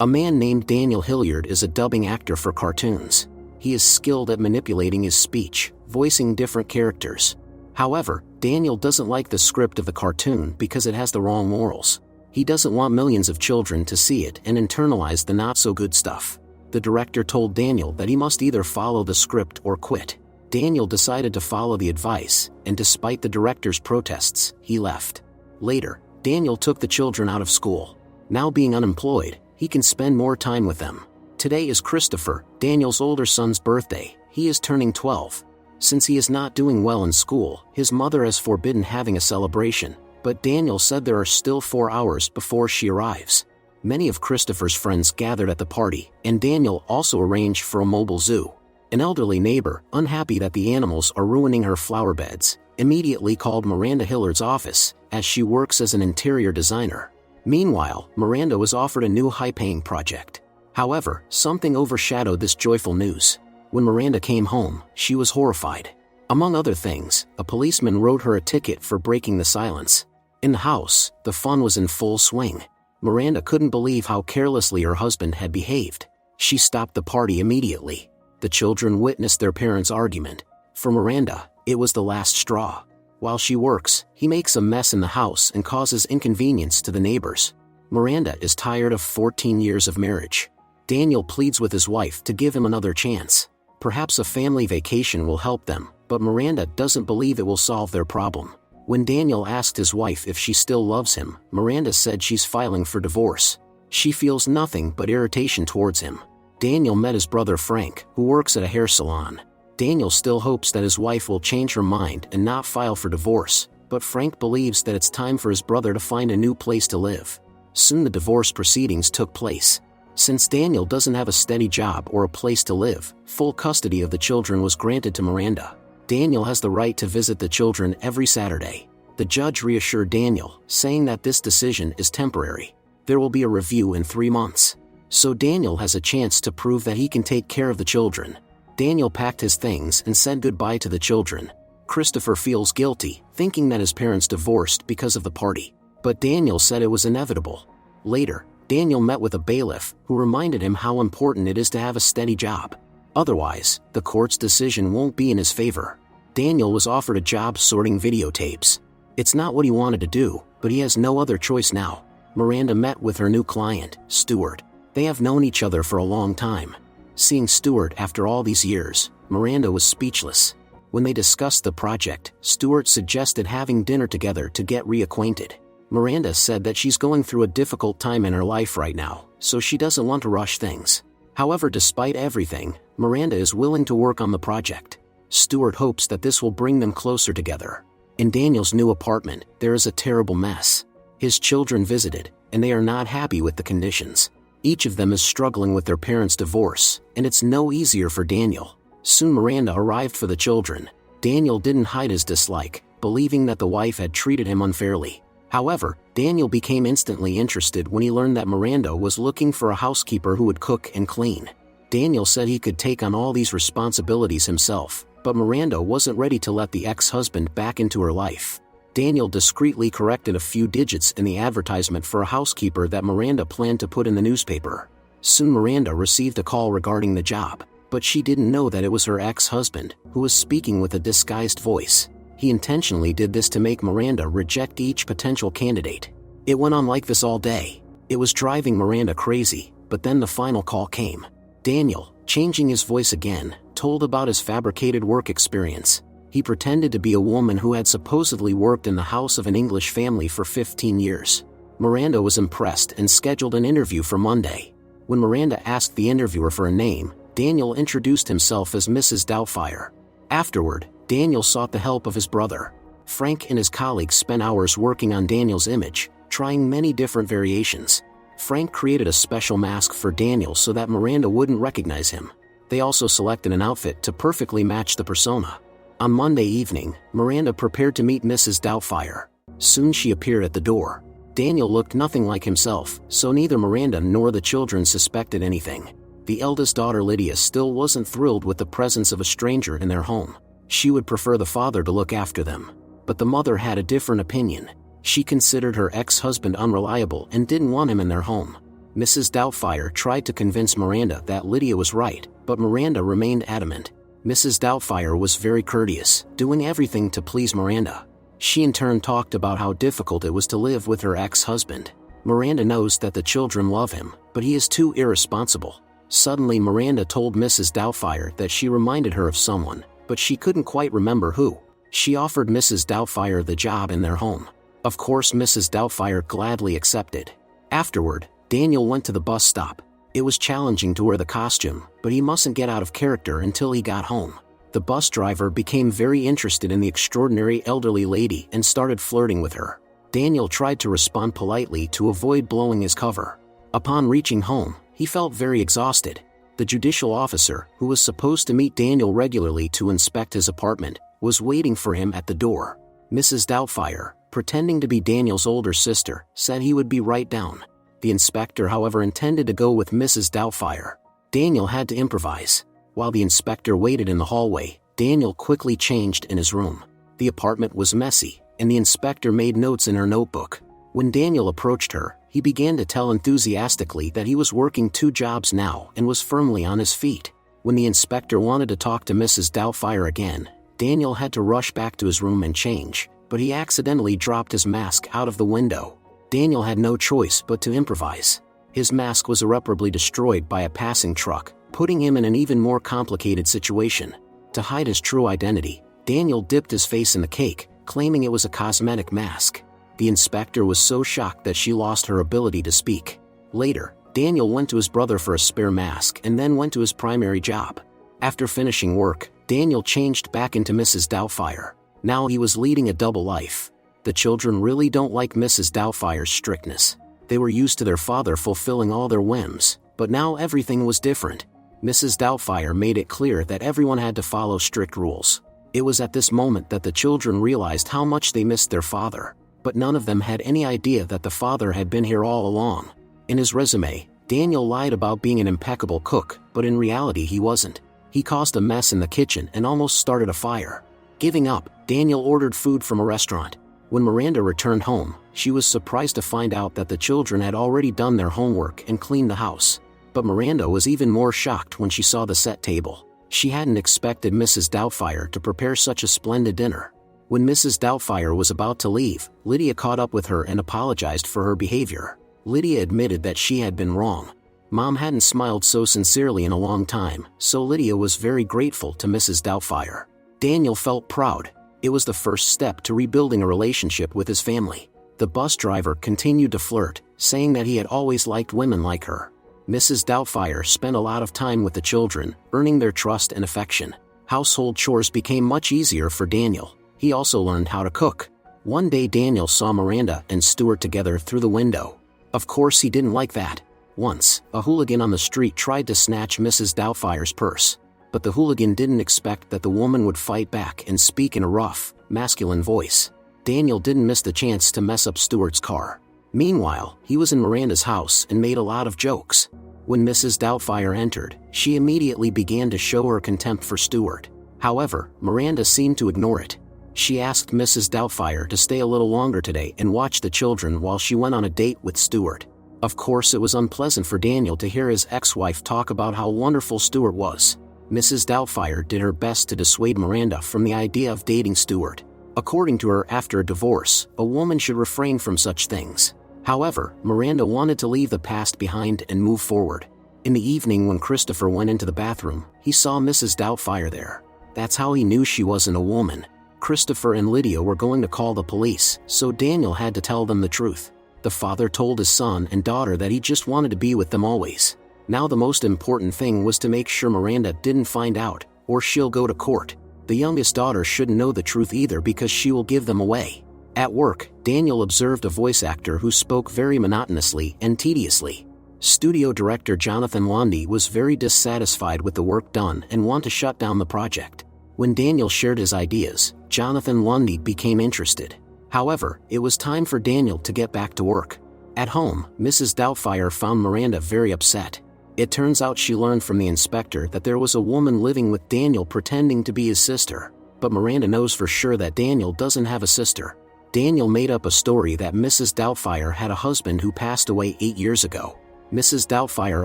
A man named Daniel Hilliard is a dubbing actor for cartoons. He is skilled at manipulating his speech, voicing different characters. However, Daniel doesn't like the script of the cartoon because it has the wrong morals. He doesn't want millions of children to see it and internalize the not-so-good stuff. The director told Daniel that he must either follow the script or quit. Daniel decided to follow the advice, and despite the director's protests, he left. Later, Daniel took the children out of school. Now being unemployed, he can spend more time with them. Today is Christopher, Daniel's older son's birthday. He is turning 12. Since he is not doing well in school, his mother has forbidden having a celebration, but Daniel said there are still 4 hours before she arrives. Many of Christopher's friends gathered at the party, and Daniel also arranged for a mobile zoo. An elderly neighbor, unhappy that the animals are ruining her flower beds, immediately called Miranda Hilliard's office, as she works as an interior designer. Meanwhile, Miranda was offered a new high-paying project. However, something overshadowed this joyful news. When Miranda came home, she was horrified. Among other things, a policeman wrote her a ticket for breaking the silence. In the house, the fun was in full swing. Miranda couldn't believe how carelessly her husband had behaved. She stopped the party immediately. The children witnessed their parents' argument. For Miranda, it was the last straw. While she works, he makes a mess in the house and causes inconvenience to the neighbors. Miranda is tired of 14 years of marriage. Daniel pleads with his wife to give him another chance. Perhaps a family vacation will help them, but Miranda doesn't believe it will solve their problem. When Daniel asked his wife if she still loves him, Miranda said she's filing for divorce. She feels nothing but irritation towards him. Daniel met his brother Frank, who works at a hair salon. Daniel still hopes that his wife will change her mind and not file for divorce, but Frank believes that it's time for his brother to find a new place to live. Soon the divorce proceedings took place. Since Daniel doesn't have a steady job or a place to live, full custody of the children was granted to Miranda. Daniel has the right to visit the children every Saturday. The judge reassured Daniel, saying that this decision is temporary. There will be a review in 3 months. So Daniel has a chance to prove that he can take care of the children. Daniel packed his things and said goodbye to the children. Christopher feels guilty, thinking that his parents divorced because of the party. But Daniel said it was inevitable. Later, Daniel met with a bailiff, who reminded him how important it is to have a steady job. Otherwise, the court's decision won't be in his favor. Daniel was offered a job sorting videotapes. It's not what he wanted to do, but he has no other choice now. Miranda met with her new client, Stuart. They have known each other for a long time. Seeing Stuart after all these years, Miranda was speechless. When they discussed the project, Stuart suggested having dinner together to get reacquainted. Miranda said that she's going through a difficult time in her life right now, so she doesn't want to rush things. However, despite everything, Miranda is willing to work on the project. Stuart hopes that this will bring them closer together. In Daniel's new apartment, there is a terrible mess. His children visited, and they are not happy with the conditions. Each of them is struggling with their parents' divorce, and it's no easier for Daniel. Soon Miranda arrived for the children. Daniel didn't hide his dislike, believing that the wife had treated him unfairly. However, Daniel became instantly interested when he learned that Miranda was looking for a housekeeper who would cook and clean. Daniel said he could take on all these responsibilities himself, but Miranda wasn't ready to let the ex-husband back into her life. Daniel discreetly corrected a few digits in the advertisement for a housekeeper that Miranda planned to put in the newspaper. Soon Miranda received a call regarding the job, but she didn't know that it was her ex-husband, who was speaking with a disguised voice. He intentionally did this to make Miranda reject each potential candidate. It went on like this all day. It was driving Miranda crazy, but then the final call came. Daniel, changing his voice again, told about his fabricated work experience. He pretended to be a woman who had supposedly worked in the house of an English family for 15 years. Miranda was impressed and scheduled an interview for Monday. When Miranda asked the interviewer for a name, Daniel introduced himself as Mrs. Doubtfire. Afterward, Daniel sought the help of his brother. Frank and his colleagues spent hours working on Daniel's image, trying many different variations. Frank created a special mask for Daniel so that Miranda wouldn't recognize him. They also selected an outfit to perfectly match the persona. On Monday evening, Miranda prepared to meet Mrs. Doubtfire. Soon she appeared at the door. Daniel looked nothing like himself, so neither Miranda nor the children suspected anything. The eldest daughter Lydia still wasn't thrilled with the presence of a stranger in their home. She would prefer the father to look after them. But the mother had a different opinion. She considered her ex-husband unreliable and didn't want him in their home. Mrs. Doubtfire tried to convince Miranda that Lydia was right, but Miranda remained adamant. Mrs. Doubtfire was very courteous, doing everything to please Miranda. She in turn talked about how difficult it was to live with her ex-husband. Miranda knows that the children love him, but he is too irresponsible. Suddenly Miranda told Mrs. Doubtfire that she reminded her of someone, but she couldn't quite remember who. She offered Mrs. Doubtfire the job in their home. Of course Mrs. Doubtfire gladly accepted. Afterward, Daniel went to the bus stop. It was challenging to wear the costume, but he mustn't get out of character until he got home. The bus driver became very interested in the extraordinary elderly lady and started flirting with her. Daniel tried to respond politely to avoid blowing his cover. Upon reaching home, he felt very exhausted. The judicial officer, who was supposed to meet Daniel regularly to inspect his apartment, was waiting for him at the door. Mrs. Doubtfire, pretending to be Daniel's older sister, said he would be right down. The inspector, however, intended to go with Mrs. Doubtfire. Daniel had to improvise. While the inspector waited in the hallway, Daniel quickly changed in his room. The apartment was messy, and the inspector made notes in her notebook. When Daniel approached her, he began to tell enthusiastically that he was working 2 jobs now and was firmly on his feet. When the inspector wanted to talk to Mrs. Doubtfire again, Daniel had to rush back to his room and change, but he accidentally dropped his mask out of the window. Daniel had no choice but to improvise. His mask was irreparably destroyed by a passing truck, putting him in an even more complicated situation. To hide his true identity, Daniel dipped his face in the cake, claiming it was a cosmetic mask. The inspector was so shocked that she lost her ability to speak. Later, Daniel went to his brother for a spare mask and then went to his primary job. After finishing work, Daniel changed back into Mrs. Doubtfire. Now he was leading a double life. The children really don't like Mrs. Doubtfire's strictness. They were used to their father fulfilling all their whims, but now everything was different. Mrs. Doubtfire made it clear that everyone had to follow strict rules. It was at this moment that the children realized how much they missed their father, but none of them had any idea that the father had been here all along. In his resume, Daniel lied about being an impeccable cook, but in reality he wasn't. He caused a mess in the kitchen and almost started a fire. Giving up, Daniel ordered food from a restaurant. When Miranda returned home, she was surprised to find out that the children had already done their homework and cleaned the house. But Miranda was even more shocked when she saw the set table. She hadn't expected Mrs. Doubtfire to prepare such a splendid dinner. When Mrs. Doubtfire was about to leave, Lydia caught up with her and apologized for her behavior. Lydia admitted that she had been wrong. Mom hadn't smiled so sincerely in a long time, so Lydia was very grateful to Mrs. Doubtfire. Daniel felt proud. It was the first step to rebuilding a relationship with his family. The bus driver continued to flirt, saying that he had always liked women like her. Mrs. Doubtfire spent a lot of time with the children, earning their trust and affection. Household chores became much easier for Daniel. He also learned how to cook. One day Daniel saw Miranda and Stuart together through the window. Of course he didn't like that. Once, a hooligan on the street tried to snatch Mrs. Doubtfire's purse. But the hooligan didn't expect that the woman would fight back and speak in a rough, masculine voice. Daniel didn't miss the chance to mess up Stuart's car. Meanwhile, he was in Miranda's house and made a lot of jokes. When Mrs. Doubtfire entered, she immediately began to show her contempt for Stuart. However, Miranda seemed to ignore it. She asked Mrs. Doubtfire to stay a little longer today and watch the children while she went on a date with Stuart. Of course, it was unpleasant for Daniel to hear his ex-wife talk about how wonderful Stuart was. Mrs. Doubtfire did her best to dissuade Miranda from the idea of dating Stuart. According to her, after a divorce, a woman should refrain from such things. However, Miranda wanted to leave the past behind and move forward. In the evening when Christopher went into the bathroom, he saw Mrs. Doubtfire there. That's how he knew she wasn't a woman. Christopher and Lydia were going to call the police, so Daniel had to tell them the truth. The father told his son and daughter that he just wanted to be with them always. Now the most important thing was to make sure Miranda didn't find out, or she'll go to court. The youngest daughter shouldn't know the truth either because she will give them away. At work, Daniel observed a voice actor who spoke very monotonously and tediously. Studio director Jonathan Lundy was very dissatisfied with the work done and wanted to shut down the project. When Daniel shared his ideas, Jonathan Lundy became interested. However, it was time for Daniel to get back to work. At home, Mrs. Doubtfire found Miranda very upset. It turns out she learned from the inspector that there was a woman living with Daniel pretending to be his sister, but Miranda knows for sure that Daniel doesn't have a sister. Daniel made up a story that Mrs. Doubtfire had a husband who passed away 8 years ago. Mrs. Doubtfire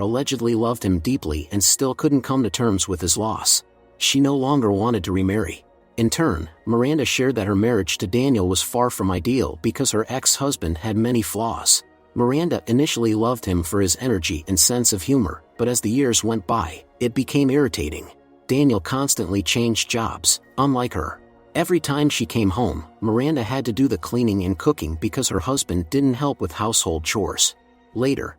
allegedly loved him deeply and still couldn't come to terms with his loss. She no longer wanted to remarry. In turn, Miranda shared that her marriage to Daniel was far from ideal because her ex-husband had many flaws. Miranda initially loved him for his energy and sense of humor, but as the years went by, it became irritating. Daniel constantly changed jobs, unlike her. Every time she came home, Miranda had to do the cleaning and cooking because her husband didn't help with household chores. Later,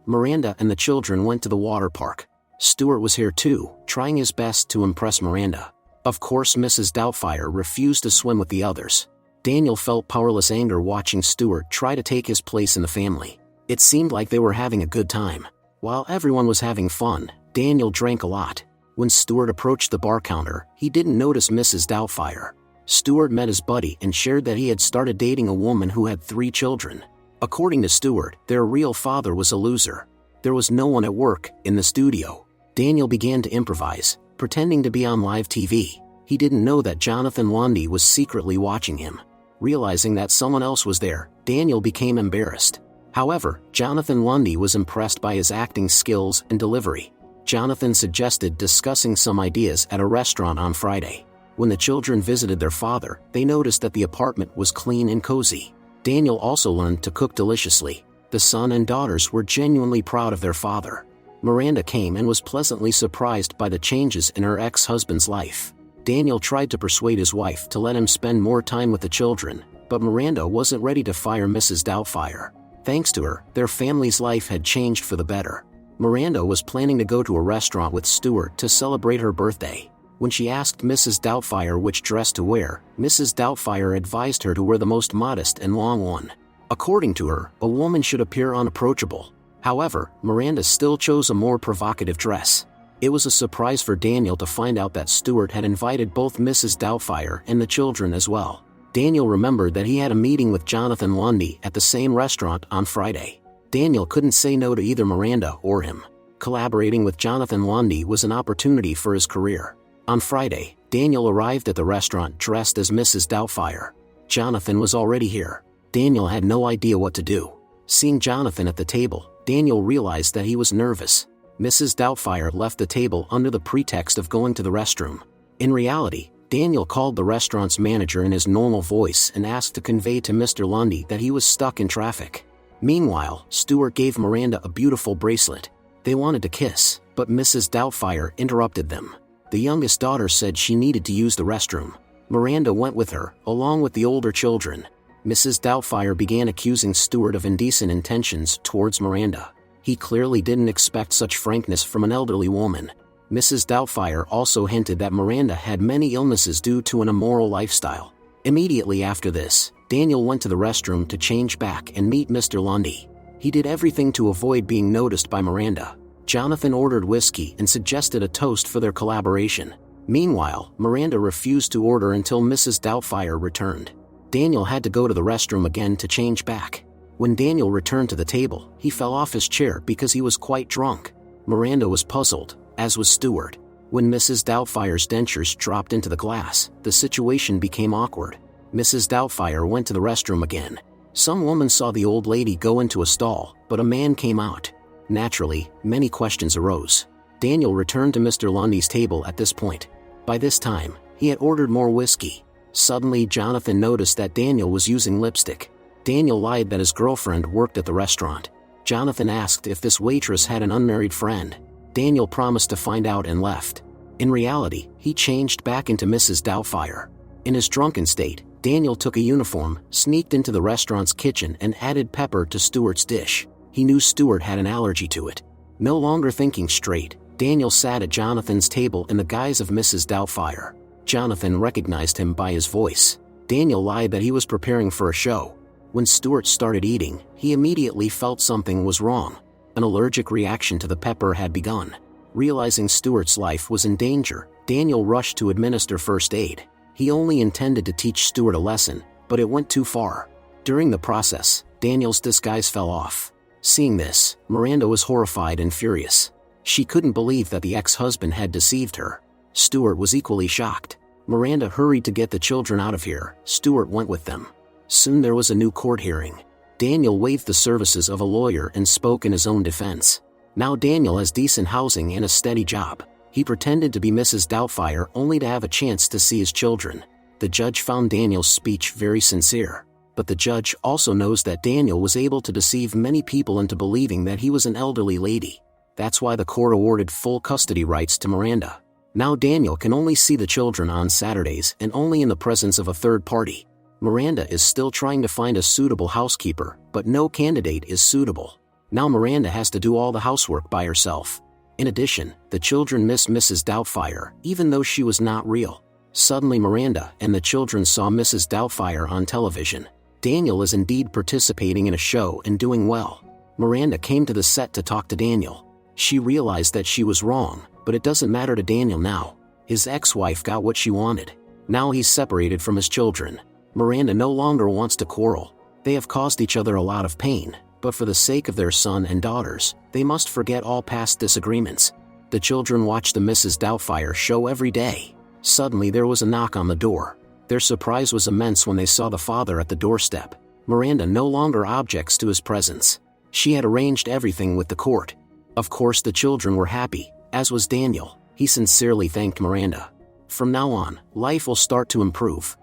Miranda and the children went to the water park. Stuart was here too, trying his best to impress Miranda. Of course, Mrs. Doubtfire refused to swim with the others. Daniel felt powerless anger watching Stuart try to take his place in the family. It seemed like they were having a good time. While everyone was having fun, Daniel drank a lot. When Stuart approached the bar counter, he didn't notice Mrs. Doubtfire. Stuart met his buddy and shared that he had started dating a woman who had 3 children. According to Stuart, their real father was a loser. There was no one at work, in the studio. Daniel began to improvise, pretending to be on live TV. He didn't know that Jonathan Lundy was secretly watching him. Realizing that someone else was there, Daniel became embarrassed. However, Jonathan Lundy was impressed by his acting skills and delivery. Jonathan suggested discussing some ideas at a restaurant on Friday. When the children visited their father, they noticed that the apartment was clean and cozy. Daniel also learned to cook deliciously. The son and daughters were genuinely proud of their father. Miranda came and was pleasantly surprised by the changes in her ex-husband's life. Daniel tried to persuade his wife to let him spend more time with the children, but Miranda wasn't ready to fire Mrs. Doubtfire. Thanks to her, their family's life had changed for the better. Miranda was planning to go to a restaurant with Stuart to celebrate her birthday. When she asked Mrs. Doubtfire which dress to wear, Mrs. Doubtfire advised her to wear the most modest and long one. According to her, a woman should appear unapproachable. However, Miranda still chose a more provocative dress. It was a surprise for Daniel to find out that Stuart had invited both Mrs. Doubtfire and the children as well. Daniel remembered that he had a meeting with Jonathan Lundy at the same restaurant on Friday. Daniel couldn't say no to either Miranda or him. Collaborating with Jonathan Lundy was an opportunity for his career. On Friday, Daniel arrived at the restaurant dressed as Mrs. Doubtfire. Jonathan was already here. Daniel had no idea what to do. Seeing Jonathan at the table, Daniel realized that he was nervous. Mrs. Doubtfire left the table under the pretext of going to the restroom. In reality, Daniel called the restaurant's manager in his normal voice and asked to convey to Mr. Lundy that he was stuck in traffic. Meanwhile, Stuart gave Miranda a beautiful bracelet. They wanted to kiss, but Mrs. Doubtfire interrupted them. The youngest daughter said she needed to use the restroom. Miranda went with her, along with the older children. Mrs. Doubtfire began accusing Stuart of indecent intentions towards Miranda. He clearly didn't expect such frankness from an elderly woman. Mrs. Doubtfire also hinted that Miranda had many illnesses due to an immoral lifestyle. Immediately after this, Daniel went to the restroom to change back and meet Mr. Lundy. He did everything to avoid being noticed by Miranda. Jonathan ordered whiskey and suggested a toast for their collaboration. Meanwhile, Miranda refused to order until Mrs. Doubtfire returned. Daniel had to go to the restroom again to change back. When Daniel returned to the table, he fell off his chair because he was quite drunk. Miranda was puzzled, as was Stuart. When Mrs. Doubtfire's dentures dropped into the glass, the situation became awkward. Mrs. Doubtfire went to the restroom again. Some woman saw the old lady go into a stall, but a man came out. Naturally, many questions arose. Daniel returned to Mr. Lundy's table at this point. By this time, he had ordered more whiskey. Suddenly, Jonathan noticed that Daniel was using lipstick. Daniel lied that his girlfriend worked at the restaurant. Jonathan asked if this waitress had an unmarried friend. Daniel promised to find out and left. In reality, he changed back into Mrs. Doubtfire. In his drunken state, Daniel took a uniform, sneaked into the restaurant's kitchen and added pepper to Stuart's dish. He knew Stuart had an allergy to it. No longer thinking straight, Daniel sat at Jonathan's table in the guise of Mrs. Doubtfire. Jonathan recognized him by his voice. Daniel lied that he was preparing for a show. When Stuart started eating, he immediately felt something was wrong. An allergic reaction to the pepper had begun. Realizing Stuart's life was in danger, Daniel rushed to administer first aid. He only intended to teach Stuart a lesson, but it went too far. During the process, Daniel's disguise fell off. Seeing this, Miranda was horrified and furious. She couldn't believe that the ex-husband had deceived her. Stuart was equally shocked. Miranda hurried to get the children out of here. Stuart went with them. Soon there was a new court hearing. Daniel waived the services of a lawyer and spoke in his own defense. Now Daniel has decent housing and a steady job. He pretended to be Mrs. Doubtfire only to have a chance to see his children. The judge found Daniel's speech very sincere. But the judge also knows that Daniel was able to deceive many people into believing that he was an elderly lady. That's why the court awarded full custody rights to Miranda. Now Daniel can only see the children on Saturdays and only in the presence of a third party. Miranda is still trying to find a suitable housekeeper, but no candidate is suitable. Now Miranda has to do all the housework by herself. In addition, the children miss Mrs. Doubtfire, even though she was not real. Suddenly Miranda and the children saw Mrs. Doubtfire on television. Daniel is indeed participating in a show and doing well. Miranda came to the set to talk to Daniel. She realized that she was wrong, but it doesn't matter to Daniel now. His ex-wife got what she wanted. Now he's separated from his children. Miranda no longer wants to quarrel. They have caused each other a lot of pain, but for the sake of their son and daughters, they must forget all past disagreements. The children watch the Mrs. Doubtfire show every day. Suddenly there was a knock on the door. Their surprise was immense when they saw the father at the doorstep. Miranda no longer objects to his presence. She had arranged everything with the court. Of course the children were happy, as was Daniel. He sincerely thanked Miranda. From now on, life will start to improve.